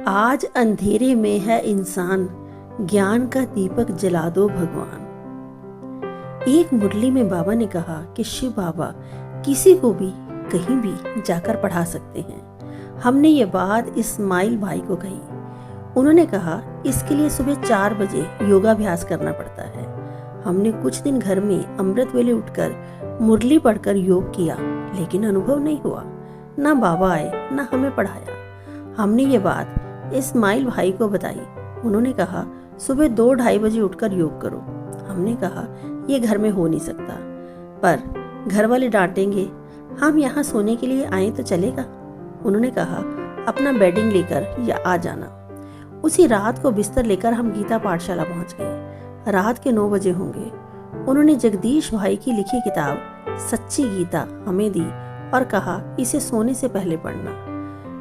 आज अंधेरे में है इंसान, ज्ञान का दीपक जला दो भगवान। एक मुरली में बाबा ने कहा कि शिव बाबा किसी को भी कहीं भी जाकर पढ़ा सकते हैं। हमने ये बात इस्माइल भाई को कही। उन्होंने कहा इसके लिए सुबह 4 बजे योगाभ्यास करना पड़ता है। हमने कुछ दिन घर में अमृत वेले उठकर मुरली पढ़कर योग किया, लेकिन अनुभव नहीं हुआ। ना बाबा आए ना हमें पढ़ाया। हमने ये बात इस्माइल भाई को बताई। उन्होंने कहा सुबह 2-2:30 बजे उठकर योग करो। हमने कहा ये घर में हो नहीं सकता, पर घर वाले डांटेंगे। हम यहाँ सोने के लिए आए तो चलेगा। उन्होंने कहा अपना बेडिंग लेकर या आ जाना। उसी रात को बिस्तर लेकर हम गीता पाठशाला पहुँच गए। रात के 9 बजे होंगे। उन्होंने जगदीश भाई की लिखी किताब सच्ची गीता हमें दी और कहा इसे सोने से पहले पढ़ना।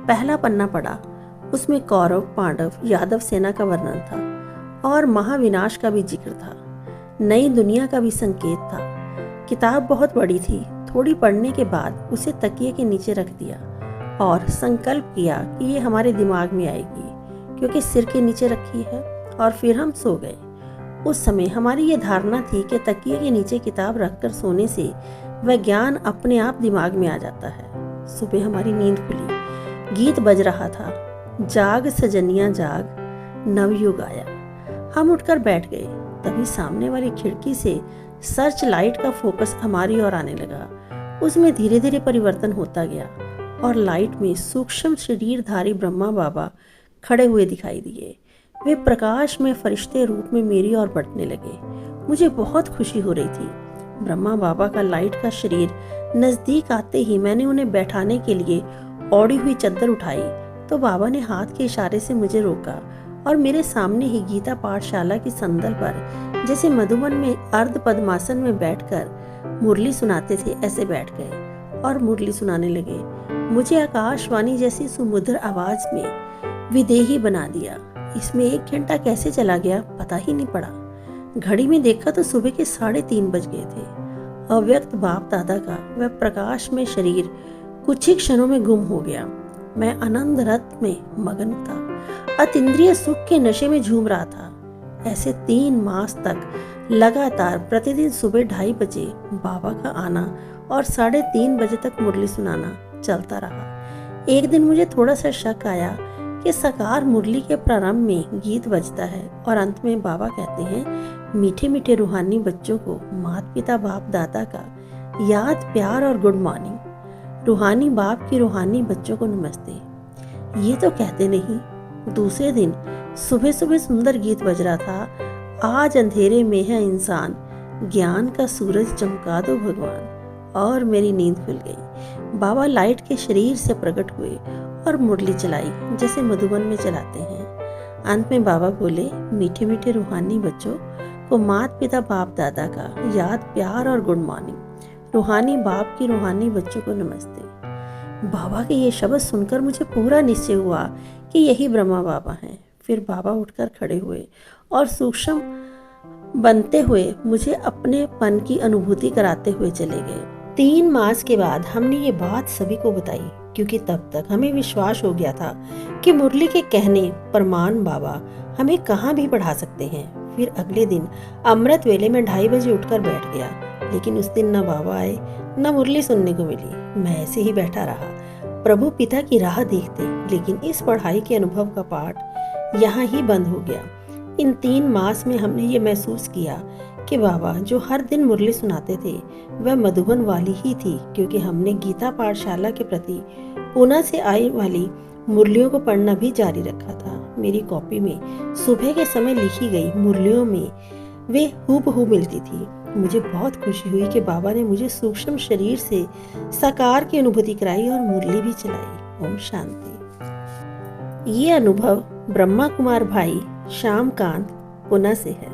पहला पन्ना पढ़ा। उसमें कौरव, पांडव, यादव सेना का वर्णन था और महाविनाश का भी जिक्र था। नई दुनिया का भी संकेत था। किताब बहुत बड़ी थी। थोड़ी पढ़ने के बाद उसे तकिए के नीचे रख दिया और संकल्प किया कि ये हमारे दिमाग में आएगी, क्योंकि सिर के नीचे रखी है। और फिर हम सो गए। उस समय हमारी ये धारणा थी कि तकिए के नीचे किताब रखकर सोने से वह ज्ञान अपने आप दिमाग में आ जाता है। सुबह हमारी नींद खुली। गीत बज रहा था, जाग सजनिया जाग, नवयुग आया। हम उठकर बैठ गए। तभी सामने वाली खिड़की से सर्च लाइट का फोकस हमारी ओर आने लगा। उसमें धीरे धीरे परिवर्तन होता गया और लाइट में सूक्ष्म शरीरधारी ब्रह्मा बाबा खड़े हुए दिखाई दिए। वे प्रकाश में फरिश्ते रूप में मेरी ओर बढ़ने लगे। मुझे बहुत खुशी हो रही थी। ब्रह्मा बाबा का लाइट का शरीर नजदीक आते ही मैंने उन्हें बैठाने के लिए ओढ़ी हुई चद्दर उठाई तो बाबा ने हाथ के इशारे से मुझे रोका और मेरे सामने ही गीता पाठशाला की संदल पर जैसे मधुबन में अर्ध पद्मासन में बैठकर मुरली सुनाते थे ऐसे बैठ गए और मुरली सुनाने लगे। मुझे आकाशवाणी जैसी सुमधुर आवाज में विदेही बना दिया। इसमें 1 घंटा कैसे चला गया पता ही नहीं पड़ा। घड़ी में देखा तो सुबह के 3:30 बज गए थे। अव्यक्त बाप दादा का वह प्रकाश में शरीर कुछ ही क्षणों में गुम हो गया। मैं आनंद रत में मगन था। अतीन्द्रिय सुख के नशे में झूम रहा था। ऐसे 3 मास तक लगातार प्रतिदिन सुबह 2:30 बजे बाबा का आना और 3:30 बजे तक मुरली सुनाना चलता रहा। एक दिन मुझे थोड़ा सा शक आया कि साकार मुरली के प्रारंभ में गीत बजता है और अंत में बाबा कहते हैं मीठे मीठे रूहानी बच्चों को माता पिता बाप दादा का याद प्यार और गुड मॉर्निंग। रूहानी बाप की रूहानी बच्चों को नमस्ते। ये तो कहते नहीं। दूसरे दिन सुबह सुबह सुंदर गीत बज रहा था, आज अंधेरे में है इंसान, ज्ञान का सूरज चमका दो भगवान। और मेरी नींद खुल गई। बाबा लाइट के शरीर से प्रकट हुए और मुरली चलाई जैसे मधुबन में चलाते हैं। अंत में बाबा बोले मीठे मीठे रूहानी बच्चों को माता पिता बाप दादा का याद प्यार और गुड मॉर्निंग। रूहानी बाप की रूहानी बच्चों को नमस्ते। बाबा के ये शब्द सुनकर मुझे पूरा निश्चय हुआ कि यही ब्रह्मा बाबा हैं। फिर बाबा उठकर खड़े हुए और सूक्ष्म बनते हुए मुझे अपने पन की अनुभूति कराते हुए चले गए। 3 मास के बाद हमने ये बात सभी को बताई, क्योंकि तब तक हमें विश्वास हो गया था कि मुरली के कहने प्रमाण बाबा हमें कहाँ भी पढ़ा सकते हैं। फिर अगले दिन अमृत वेले में 2:30 बजे उठकर बैठ गया, लेकिन उस दिन न बाबा आए न मुरली सुनने को मिली। मैं ऐसे ही बैठा रहा, प्रभु पिता की राह देखते। लेकिन इस पढ़ाई के अनुभव का पाठ यहाँ ही बंद हो गया। इन 3 मास में हमने ये महसूस किया कि बाबा जो हर दिन मुरली सुनाते थे वह मधुबन वाली ही थी, क्योंकि हमने गीता पाठशाला के प्रति पुणे से आई वाली मुरलियों को पढ़ना भी जारी रखा था। मेरी कॉपी में सुबह के समय लिखी गई मुरलियों में वे हूबहू मिलती थी। मुझे बहुत खुशी हुई कि बाबा ने मुझे सूक्ष्म शरीर से साकार की अनुभूति कराई और मुरली भी चलाई। ओम शांति। ये अनुभव ब्रह्मा कुमार भाई श्यामकांत पुणे से है।